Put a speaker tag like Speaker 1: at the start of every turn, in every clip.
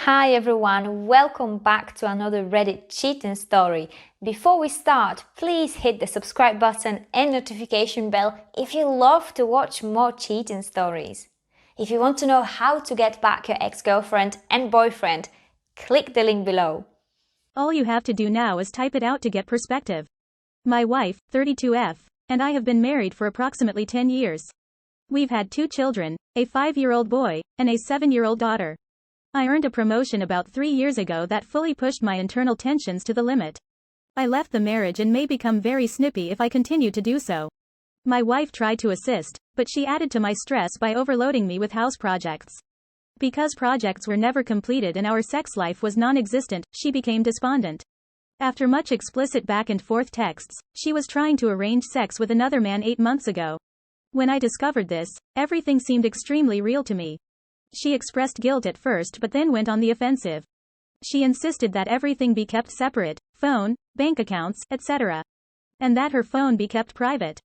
Speaker 1: Hi everyone, welcome back to another Reddit cheating story. Before we start, please hit the subscribe button and notification bell if you love to watch more cheating stories. If you want to know how to get back your ex-girlfriend and boyfriend, click the link below.
Speaker 2: All you have to do now is type it out to get perspective. My wife, 32F, and I have been married for approximately 10 years. We've had 2 children, a 5-year-old boy, and a 7-year-old daughter. I earned a promotion about 3 years ago that fully pushed my internal tensions to the limit. I left the marriage and may become very snippy if I continue to do so. My wife tried to assist, but she added to my stress by overloading me with house projects. Because projects were never completed and our sex life was non-existent, she became despondent. After much explicit back and forth texts, she was trying to arrange sex with another man 8 months ago. When I discovered this, everything seemed extremely real to me. She expressed guilt at first but then went on the offensive. She insisted that everything be kept separate, phone, bank accounts, etc. And that her phone be kept private.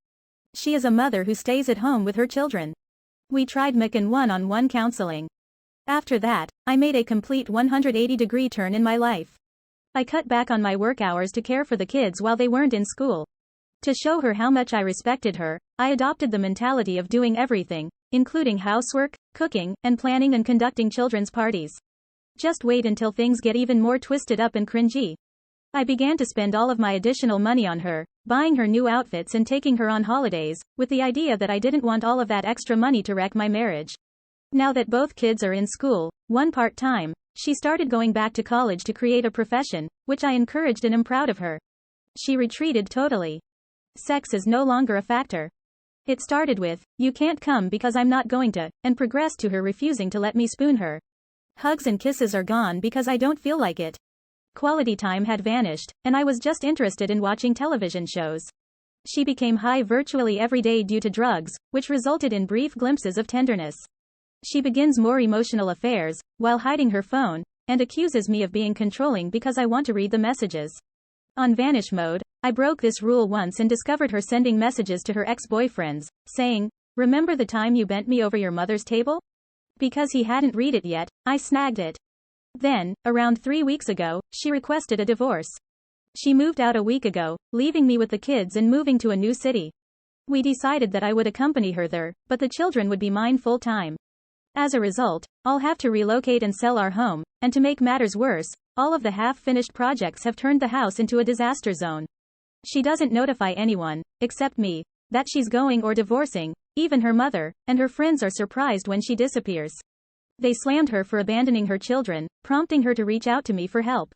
Speaker 2: She is a mother who stays at home with her children. We tried MIC and one-on-one counseling. After that, I made a complete 180-degree turn in my life. I cut back on my work hours to care for the kids while they weren't in school. To show her how much I respected her, I adopted the mentality of doing everything, including housework, cooking, and planning and conducting children's parties. Just wait until things get even more twisted up and cringy. I began to spend all of my additional money on her, buying her new outfits and taking her on holidays, with the idea that I didn't want all of that extra money to wreck my marriage. Now that both kids are in school, one part-time, she started going back to college to create a profession, which I encouraged and am proud of her. She retreated totally. Sex is no longer a factor. It started with, "You can't come because I'm not going to," and progressed to her refusing to let me spoon her. Hugs and kisses are gone because I don't feel like it. Quality time had vanished, and I was just interested in watching television shows. She became high virtually every day due to drugs, which resulted in brief glimpses of tenderness. She begins more emotional affairs, while hiding her phone, and accuses me of being controlling because I want to read the messages. On vanish mode, I broke this rule once and discovered her sending messages to her ex-boyfriends, saying, "Remember the time you bent me over your mother's table?" Because he hadn't read it yet, I snagged it. Then, around 3 weeks ago, she requested a divorce. She moved out a week ago, leaving me with the kids and moving to a new city. We decided that I would accompany her there, but the children would be mine full-time. As a result, I'll have to relocate and sell our home, and to make matters worse, all of the half-finished projects have turned the house into a disaster zone. She doesn't notify anyone, except me, that she's going or divorcing, even her mother, and her friends are surprised when she disappears. They slammed her for abandoning her children, prompting her to reach out to me for help.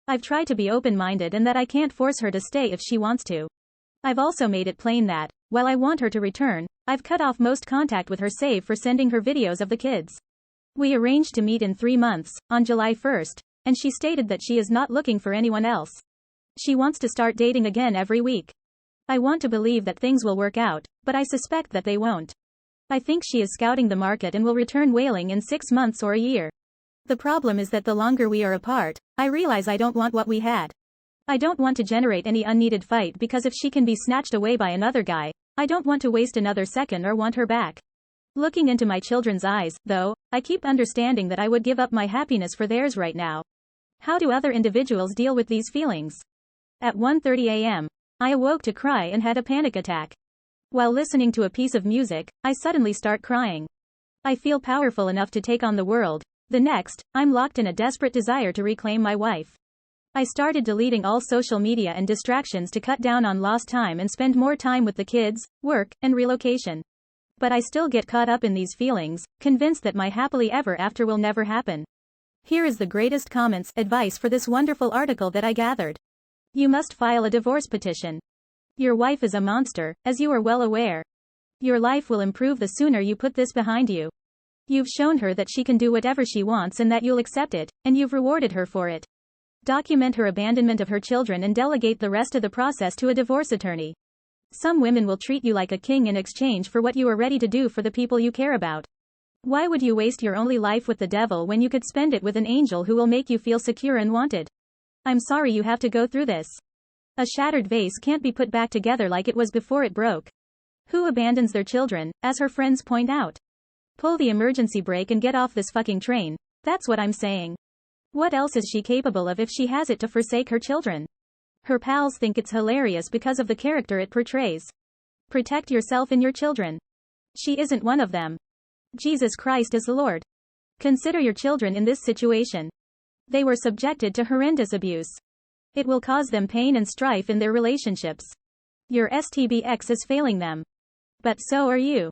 Speaker 2: I've tried to be open-minded and that I can't force her to stay if she wants to. I've also made it plain that, while I want her to return, I've cut off most contact with her save for sending her videos of the kids. We arranged to meet in 3 months, on July 1st, and she stated that she is not looking for anyone else. She wants to start dating again every week. I want to believe that things will work out, but I suspect that they won't. I think she is scouting the market and will return wailing in 6 months or a year. The problem is that the longer we are apart, I realize I don't want what we had. I don't want to generate any unneeded fight because if she can be snatched away by another guy, I don't want to waste another second or want her back. Looking into my children's eyes, though, I keep understanding that I would give up my happiness for theirs right now. How do other individuals deal with these feelings? At 1:30 a.m., I awoke to cry and had a panic attack. While listening to a piece of music, I suddenly start crying. I feel powerful enough to take on the world. The next, I'm locked in a desperate desire to reclaim my wife. I started deleting all social media and distractions to cut down on lost time and spend more time with the kids, work, and relocation. But I still get caught up in these feelings, convinced that my happily ever after will never happen. Here is the greatest comments advice for this wonderful article that I gathered. You must file a divorce petition. Your wife is a monster, as you are well aware. Your life will improve the sooner you put this behind you. You've shown her that she can do whatever she wants and that you'll accept it, and you've rewarded her for it. Document her abandonment of her children and delegate the rest of the process to a divorce attorney. Some women will treat you like a king in exchange for what you are ready to do for the people you care about. Why would you waste your only life with the devil when you could spend it with an angel who will make you feel secure and wanted? I'm sorry you have to go through this. A shattered vase can't be put back together like it was before it broke. Who abandons their children, as her friends point out? Pull the emergency brake and get off this fucking train. That's what I'm saying. What else is she capable of if she has it to forsake her children? Her pals think it's hilarious because of the character it portrays. Protect yourself and your children. She isn't one of them. Jesus Christ is the Lord. Consider your children in this situation. They were subjected to horrendous abuse. It will cause them pain and strife in their relationships. Your STBX is failing them. But so are you.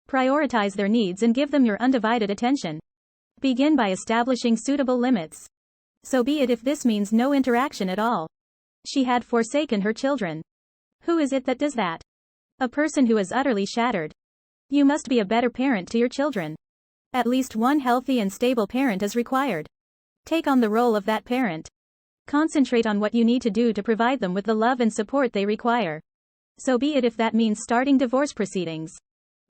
Speaker 2: Prioritize their needs and give them your undivided attention. Begin by establishing suitable limits. So be it if this means no interaction at all. She had forsaken her children. Who is it that does that? A person who is utterly shattered. You must be a better parent to your children. At least one healthy and stable parent is required. Take on the role of that parent. Concentrate on what you need to do to provide them with the love and support they require. So be it if that means starting divorce proceedings.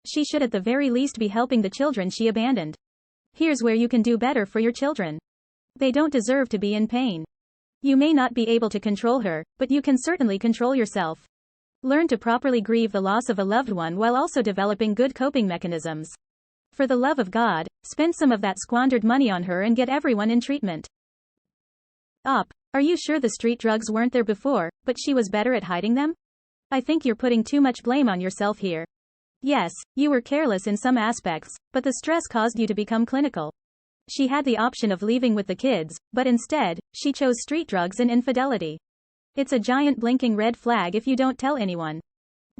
Speaker 2: She should at the very least be helping the children she abandoned. Here's where you can do better for your children. They don't deserve to be in pain. You may not be able to control her, but you can certainly control yourself. Learn to properly grieve the loss of a loved one while also developing good coping mechanisms. For the love of God, spend some of that squandered money on her and get everyone in treatment. Are you sure the street drugs weren't there before, but she was better at hiding them? I think you're putting too much blame on yourself here. Yes, you were careless in some aspects, but the stress caused you to become clinical. She had the option of leaving with the kids, but instead, she chose street drugs and infidelity. It's a giant blinking red flag if you don't tell anyone.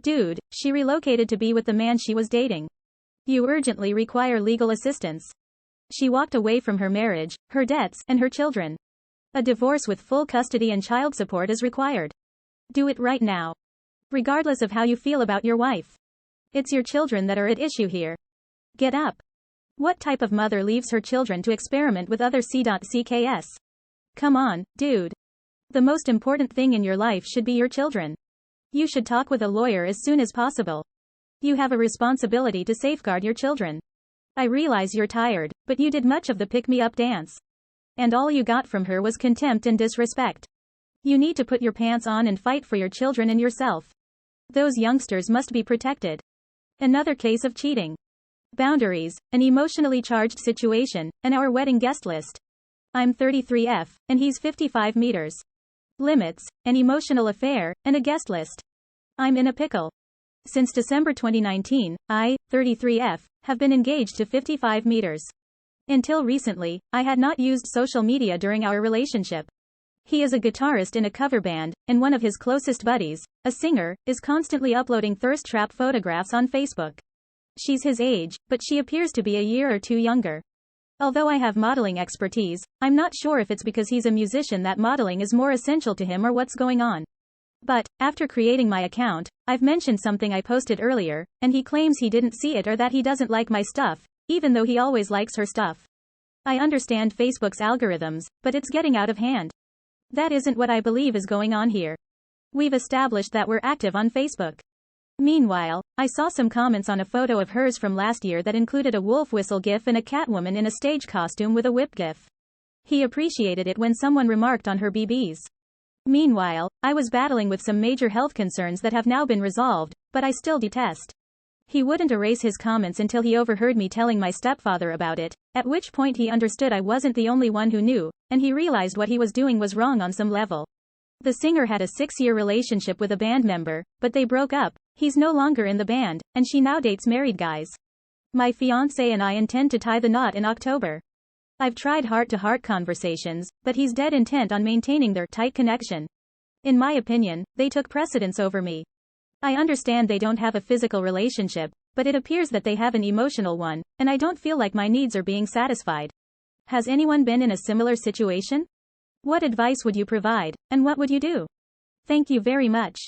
Speaker 2: Dude, she relocated to be with the man she was dating. You urgently require legal assistance. She walked away from her marriage, her debts, and her children. A divorce with full custody and child support is required. Do it right now. Regardless of how you feel about your wife. It's your children that are at issue here. Get up. What type of mother leaves her children to experiment with other c.cs? Come on, dude. The most important thing in your life should be your children. You should talk with a lawyer as soon as possible. You have a responsibility to safeguard your children. I realize you're tired, but you did much of the pick-me-up dance. And all you got from her was contempt and disrespect. You need to put your pants on and fight for your children and yourself. Those youngsters must be protected. Another case of cheating. Boundaries, an emotionally charged situation, and our wedding guest list. I'm 33F, and he's 55 meters. Limits, an emotional affair, and a guest list. I'm in a pickle. Since December 2019, I, 33F, have been engaged to 55 meters. Until recently, I had not used social media during our relationship. He is a guitarist in a cover band, and one of his closest buddies, a singer, is constantly uploading thirst trap photographs on Facebook. She's his age, but she appears to be a year or two younger. Although I have modeling expertise, I'm not sure if it's because he's a musician that modeling is more essential to him or what's going on. But, after creating my account, I've mentioned something I posted earlier, and he claims he didn't see it or that he doesn't like my stuff, even though he always likes her stuff. I understand Facebook's algorithms, but it's getting out of hand. That isn't what I believe is going on here. We've established that we're active on Facebook. Meanwhile, I saw some comments on a photo of hers from last year that included a wolf whistle gif and a Catwoman in a stage costume with a whip gif. He appreciated it when someone remarked on her BBs. Meanwhile, I was battling with some major health concerns that have now been resolved, but I still detest. He wouldn't erase his comments until he overheard me telling my stepfather about it, at which point he understood I wasn't the only one who knew, and he realized what he was doing was wrong on some level. The singer had a 6-year relationship with a band member, but they broke up. He's no longer in the band, and she now dates married guys. My fiancé and I intend to tie the knot in October. I've tried heart-to-heart conversations, but he's dead intent on maintaining their tight connection. In my opinion, they took precedence over me. I understand they don't have a physical relationship, but it appears that they have an emotional one, and I don't feel like my needs are being satisfied. Has anyone been in a similar situation? What advice would you provide, and what would you do? Thank you very much.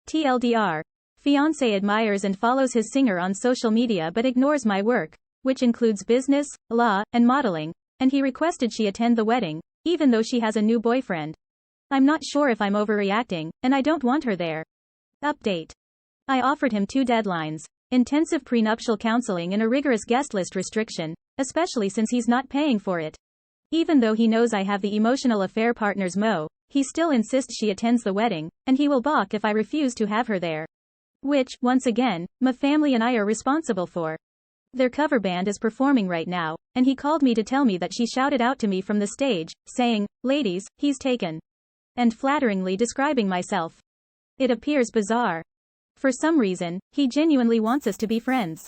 Speaker 2: TLDR. Fiancé admires and follows his singer on social media but ignores my work, which includes business, law, and modeling, and he requested she attend the wedding, even though she has a new boyfriend. I'm not sure if I'm overreacting, and I don't want her there. Update. I offered him 2 deadlines: intensive prenuptial counseling and a rigorous guest list restriction, especially since he's not paying for it. Even though he knows I have the emotional affair partner's Mo, he still insists she attends the wedding, and he will balk if I refuse to have her there. Which, once again, my family and I are responsible for. Their cover band is performing right now, and he called me to tell me that she shouted out to me from the stage, saying, "Ladies, he's taken," and flatteringly describing myself. It appears bizarre. For some reason, he genuinely wants us to be friends.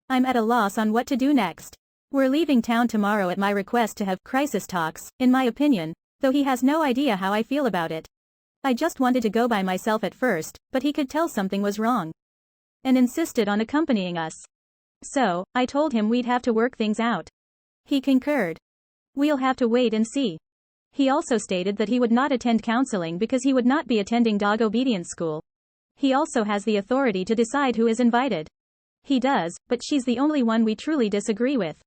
Speaker 2: I'm at a loss on what to do next. We're leaving town tomorrow at my request to have crisis talks, in my opinion, though he has no idea how I feel about it. I just wanted to go by myself at first, but he could tell something was wrong and insisted on accompanying us. So, I told him we'd have to work things out. He concurred. We'll have to wait and see. He also stated that he would not attend counseling because he would not be attending dog obedience school. He also has the authority to decide who is invited. He does, but she's the only one we truly disagree with.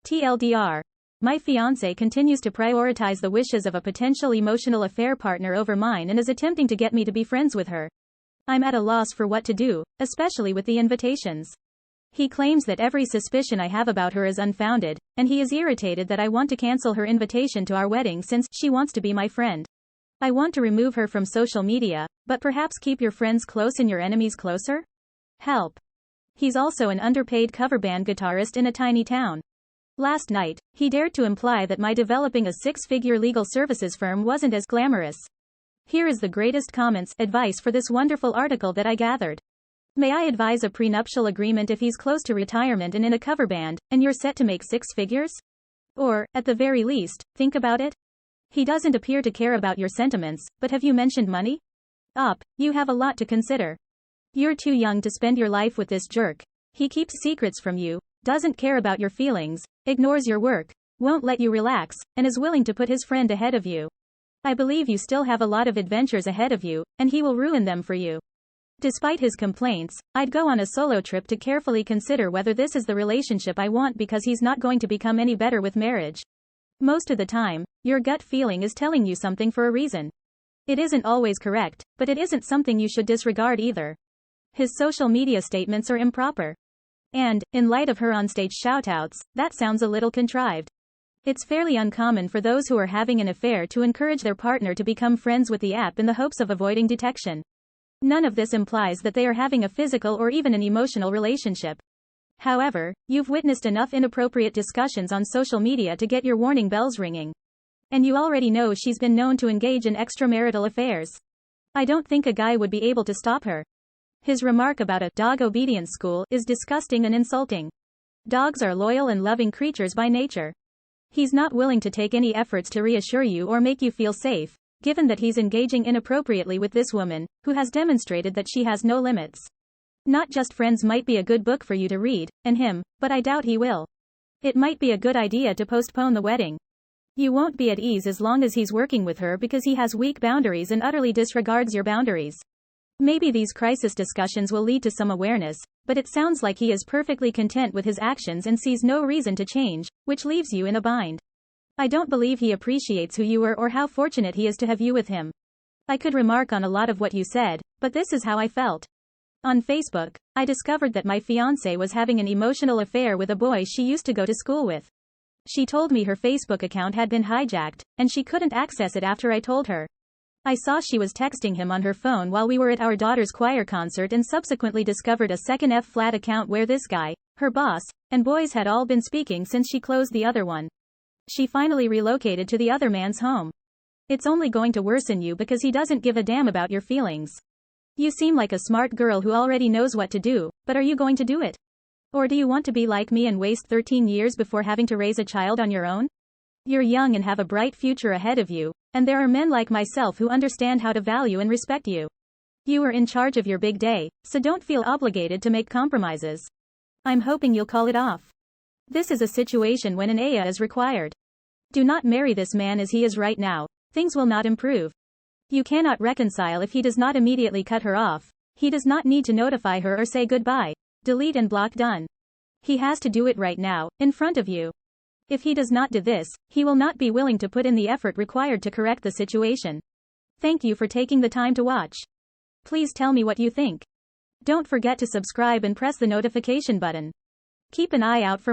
Speaker 2: TLDR. My fiancé continues to prioritize the wishes of a potential emotional affair partner over mine and is attempting to get me to be friends with her. I'm at a loss for what to do, especially with the invitations. He claims that every suspicion I have about her is unfounded, and he is irritated that I want to cancel her invitation to our wedding since she wants to be my friend. I want to remove her from social media, but perhaps keep your friends close and your enemies closer? Help. He's also an underpaid cover band guitarist in a tiny town. Last night, he dared to imply that my developing a six-figure legal services firm wasn't as glamorous. Here is the greatest comments advice for this wonderful article that I gathered. May I advise a prenuptial agreement if he's close to retirement and in a cover band, and you're set to make six figures? Or, at the very least, think about it? He doesn't appear to care about your sentiments, but have you mentioned money? You have a lot to consider. You're too young to spend your life with this jerk. He keeps secrets from you, doesn't care about your feelings, ignores your work, won't let you relax, and is willing to put his friend ahead of you. I believe you still have a lot of adventures ahead of you, and he will ruin them for you. Despite his complaints, I'd go on a solo trip to carefully consider whether this is the relationship I want because he's not going to become any better with marriage. Most of the time, your gut feeling is telling you something for a reason. It isn't always correct, but it isn't something you should disregard either. His social media statements are improper. And, in light of her onstage shoutouts, that sounds a little contrived. It's fairly uncommon for those who are having an affair to encourage their partner to become friends with the app in the hopes of avoiding detection. None of this implies that they are having a physical or even an emotional relationship. However, you've witnessed enough inappropriate discussions on social media to get your warning bells ringing. And you already know she's been known to engage in extramarital affairs. I don't think a guy would be able to stop her. His remark about a dog obedience school is disgusting and insulting. Dogs are loyal and loving creatures by nature. He's not willing to take any efforts to reassure you or make you feel safe, given that he's engaging inappropriately with this woman, who has demonstrated that she has no limits. Not Just Friends might be a good book for you to read, and him, but I doubt he will. It might be a good idea to postpone the wedding. You won't be at ease as long as he's working with her because he has weak boundaries and utterly disregards your boundaries. Maybe these crisis discussions will lead to some awareness, but it sounds like he is perfectly content with his actions and sees no reason to change, which leaves you in a bind. I don't believe he appreciates who you are or how fortunate he is to have you with him. I could remark on a lot of what you said, but this is how I felt. On Facebook, I discovered that my fiancé was having an emotional affair with a boy she used to go to school with. She told me her Facebook account had been hijacked, and she couldn't access it after I told her. I saw she was texting him on her phone while we were at our daughter's choir concert and subsequently discovered a second F-flat account where this guy, her boss, and boys had all been speaking since she closed the other one. She finally relocated to the other man's home. It's only going to worsen you because he doesn't give a damn about your feelings. You seem like a smart girl who already knows what to do, but are you going to do it? Or do you want to be like me and waste 13 years before having to raise a child on your own? You're young and have a bright future ahead of you, and there are men like myself who understand how to value and respect you. You are in charge of your big day, so don't feel obligated to make compromises. I'm hoping you'll call it off. This is a situation when an AITA is required. Do not marry this man as he is right now. Things will not improve. You cannot reconcile if he does not immediately cut her off. He does not need to notify her or say goodbye. Delete and block done. He has to do it right now, in front of you. If he does not do this, he will not be willing to put in the effort required to correct the situation. Thank you for taking the time to watch. Please tell me what you think. Don't forget to subscribe and press the notification button. Keep an eye out for